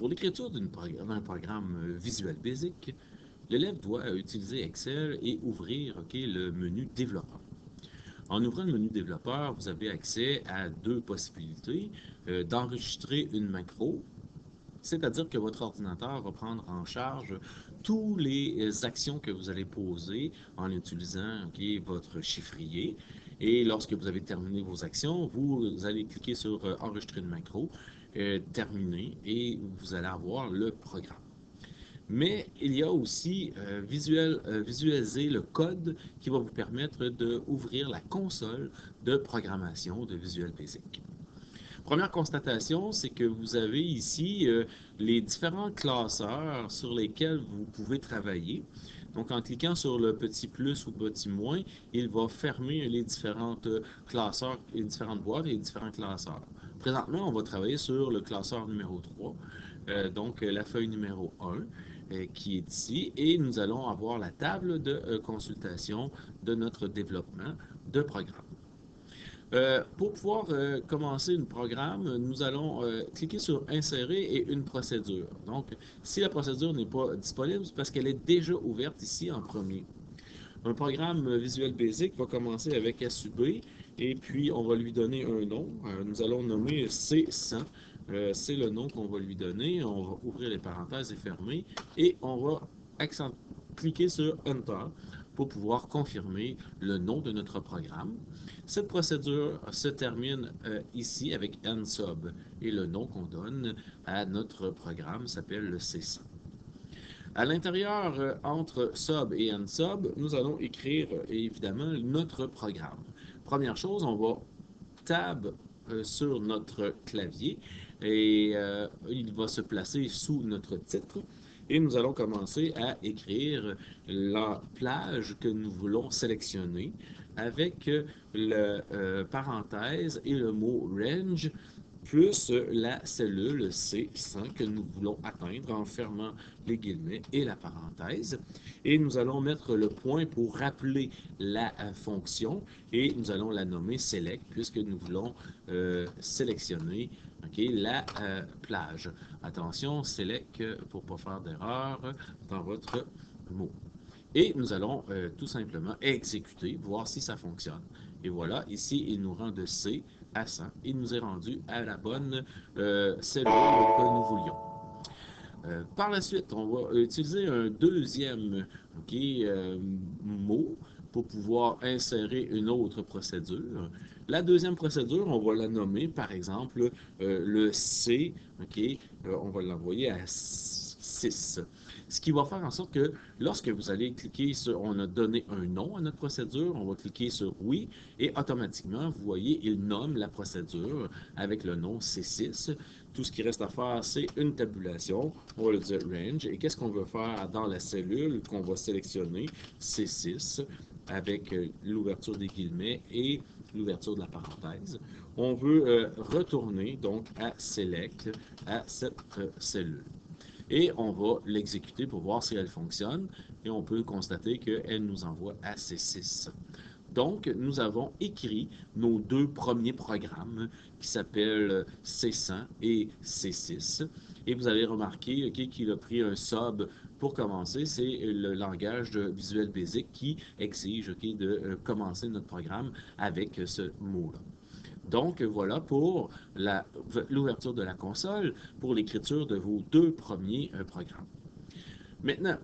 Pour l'écriture d'un programme Visual Basic, l'élève doit utiliser Excel et ouvrir le menu développeur. En ouvrant le menu développeur, vous avez accès à deux possibilités d'enregistrer une macro, c'est-à-dire que votre ordinateur va prendre en charge toutes les actions que vous allez poser en utilisant votre chiffrier. Et lorsque vous avez terminé vos actions, vous allez cliquer sur Enregistrer une macro, terminer, et vous allez avoir le programme. Mais il y a aussi visualiser le code qui va vous permettre d'ouvrir la console de programmation de Visual Basic. Première constatation, c'est que vous avez ici les différents classeurs sur lesquels vous pouvez travailler. Donc, en cliquant sur le petit plus ou petit moins, il va fermer les différentes classeurs, les différentes boîtes et les différents classeurs. Présentement, on va travailler sur le classeur numéro 3, donc la feuille numéro 1. Qui est ici, et nous allons avoir la table de consultation de notre développement de programme. Pour pouvoir commencer un programme, nous allons cliquer sur Insérer et une procédure. Donc, si la procédure n'est pas disponible, c'est parce qu'elle est déjà ouverte ici en premier. Un programme Visual Basic va commencer avec SUB, et puis on va lui donner un nom. Nous allons nommer C100. C'est le nom qu'on va lui donner. On va ouvrir les parenthèses et fermer, et on va cliquer sur Enter pour pouvoir confirmer le nom de notre programme. Cette procédure se termine ici avec NSUB, et le nom qu'on donne à notre programme s'appelle le C100. À l'intérieur, entre sub et unsub, nous allons écrire évidemment notre programme. Première chose, on va tab sur notre clavier, et il va se placer sous notre titre. Et nous allons commencer à écrire la plage que nous voulons sélectionner avec le parenthèse et le mot range plus la cellule C100 que nous voulons atteindre en fermant les guillemets et la parenthèse. Et nous allons mettre le point pour rappeler la fonction, et nous allons la nommer select puisque nous voulons sélectionner la plage. Attention, select pour ne pas faire d'erreur dans votre mot. Et nous allons tout simplement exécuter, voir si ça fonctionne. Et voilà, ici, il nous rend de C à 100. Il nous est rendu à la bonne cellule que nous voulions. Par la suite, on va utiliser un deuxième mot pour pouvoir insérer une autre procédure. La deuxième procédure, on va la nommer, par exemple, le C, on va l'envoyer à 6. Ce qui va faire en sorte que lorsque vous allez cliquer sur, on a donné un nom à notre procédure, on va cliquer sur oui, et automatiquement, vous voyez, il nomme la procédure avec le nom C6. Tout ce qui reste à faire, c'est une tabulation. On va le dire range. Et qu'est-ce qu'on veut faire dans la cellule qu'on va sélectionner? C6, avec l'ouverture des guillemets et l'ouverture de la parenthèse. On veut retourner donc à select, à cette cellule. Et on va l'exécuter pour voir si elle fonctionne. Et on peut constater qu'elle nous envoie à C6. Donc, nous avons écrit nos deux premiers programmes qui s'appellent C100 et C6. Et vous avez remarqué qu'il a pris un sub pour commencer. C'est le langage de Visual Basic qui exige de commencer notre programme avec ce mot-là. Donc, voilà pour l'ouverture de la console pour l'écriture de vos deux premiers programmes. Maintenant,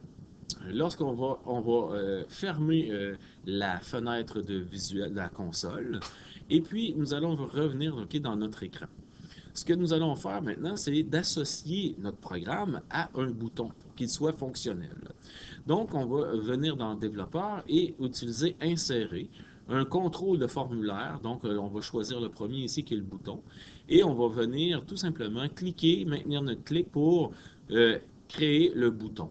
lorsqu'on va fermer la fenêtre de la console, et puis nous allons revenir dans notre écran. Ce que nous allons faire maintenant, c'est d'associer notre programme à un bouton pour qu'il soit fonctionnel. Donc, on va venir dans le développeur et utiliser Insérer, un contrôle de formulaire. Donc, on va choisir le premier ici qui est le bouton, et on va venir tout simplement cliquer, maintenir notre clic pour créer le bouton.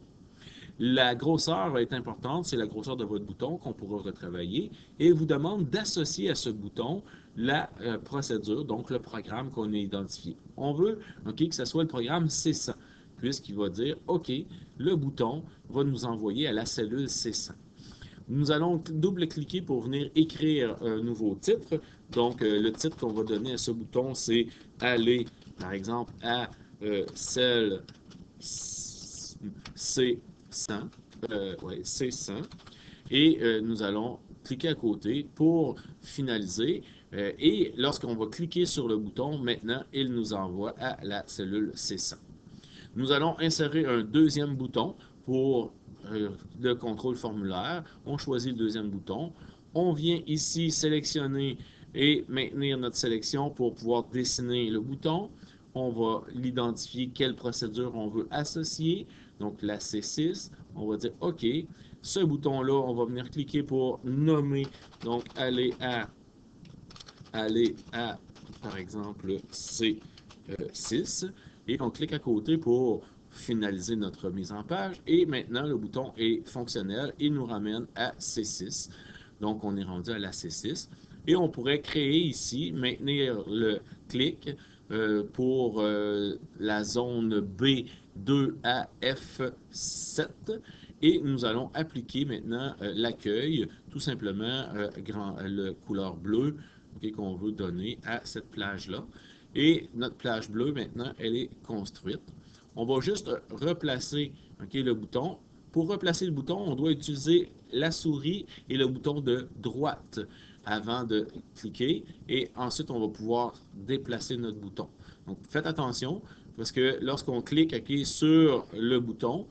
La grosseur est importante, c'est la grosseur de votre bouton qu'on pourra retravailler, et vous demande d'associer à ce bouton la procédure, donc le programme qu'on a identifié. On veut que ce soit le programme C100, puisqu'il va dire, OK, le bouton va nous envoyer à la cellule C100. Nous allons double-cliquer pour venir écrire un nouveau titre. Donc, le titre qu'on va donner à ce bouton, c'est « Aller », par exemple, à celle C100, ouais, C100, et nous allons cliquer à côté pour finaliser. Et lorsqu'on va cliquer sur le bouton, maintenant, il nous envoie à la cellule C100. Nous allons insérer un deuxième bouton pour le contrôle formulaire. On choisit le deuxième bouton. On vient ici sélectionner et maintenir notre sélection pour pouvoir dessiner le bouton. On va l'identifier quelle procédure on veut associer. Donc la C6, on va dire OK. Ce bouton-là, on va venir cliquer pour nommer, donc aller à, par exemple, C6. Et on clique à côté pour finaliser notre mise en page. Et maintenant, le bouton est fonctionnel. Il nous ramène à C6. Donc, on est rendu à la C6. Et on pourrait créer ici, maintenir le clic pour la zone B2 à F7. Et nous allons appliquer maintenant l'accueil, tout simplement le couleur bleue qu'on veut donner à cette plage-là. Et notre plage bleue, maintenant, elle est construite. On va juste replacer le bouton. Pour replacer le bouton, on doit utiliser la souris et le bouton de droite avant de cliquer. Et ensuite, on va pouvoir déplacer notre bouton. Donc, faites attention parce que lorsqu'on clique sur le bouton,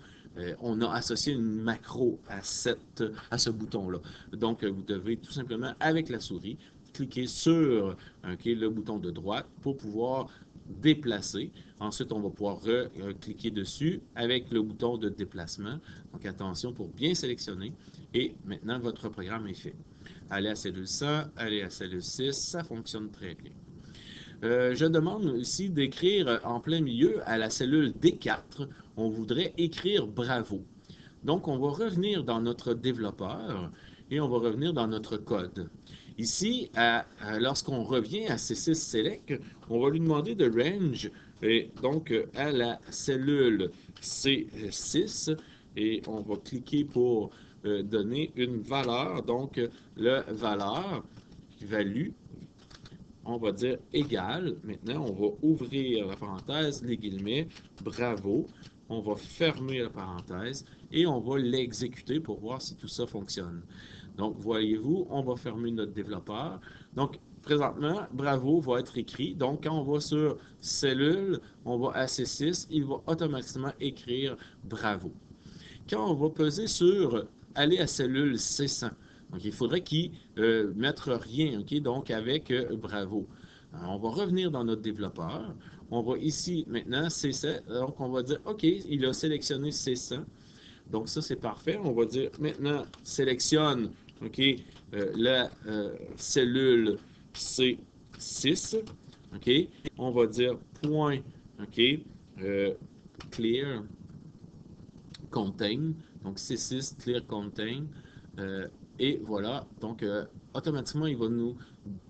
on a associé une macro à ce bouton-là. Donc, vous devez tout simplement, avec la souris, cliquer sur le bouton de droite pour pouvoir déplacer. Ensuite, on va pouvoir cliquer dessus avec le bouton de déplacement. Donc, attention pour bien sélectionner. Et maintenant, votre programme est fait. Allez à cellule 100, allez à cellule 6, ça fonctionne très bien. Je demande ici d'écrire en plein milieu à la cellule D4, on voudrait écrire bravo. Donc, on va revenir dans notre développeur et on va revenir dans notre code. Ici, lorsqu'on revient à C6 Select, on va lui demander de range, et donc à la cellule C6, et on va cliquer pour donner une valeur, donc la valeur qui value, on va dire égal. Maintenant, on va ouvrir la parenthèse, les guillemets, bravo. On va fermer la parenthèse et on va l'exécuter pour voir si tout ça fonctionne. Donc, voyez-vous, on va fermer notre développeur. Donc, présentement, bravo va être écrit. Donc, quand on va sur cellule, on va à C6, il va automatiquement écrire bravo. Quand on va peser sur aller à cellule C100, donc il faudrait qu'il mette rien, OK? Donc avec bravo. Alors, on va revenir dans notre développeur. On va ici maintenant C7, donc on va dire OK, il a sélectionné C100. Donc ça c'est parfait. On va dire maintenant sélectionne OK, la cellule C6. OK? On va dire point OK, clear contain, donc C6 clear contain, et voilà, donc automatiquement il va nous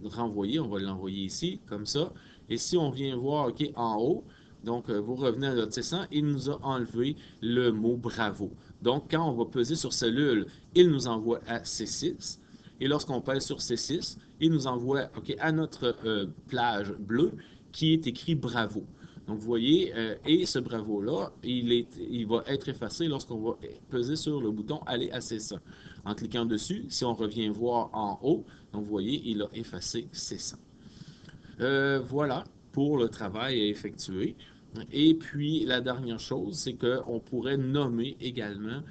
renvoyer, on va l'envoyer ici, comme ça, et si on vient voir, OK, en haut, donc vous revenez à notre C100, il nous a enlevé le mot bravo. Donc quand on va peser sur cellule, il nous envoie à C6, et lorsqu'on pèse sur C6, il nous envoie à notre plage bleue qui est écrit bravo. Donc, vous voyez, et ce bravo-là, il va être effacé lorsqu'on va peser sur le bouton « Aller à C100 ». En cliquant dessus, si on revient voir en haut, donc vous voyez, il a effacé C100. Voilà pour le travail à effectuer. Et puis, la dernière chose, c'est qu'on pourrait nommer également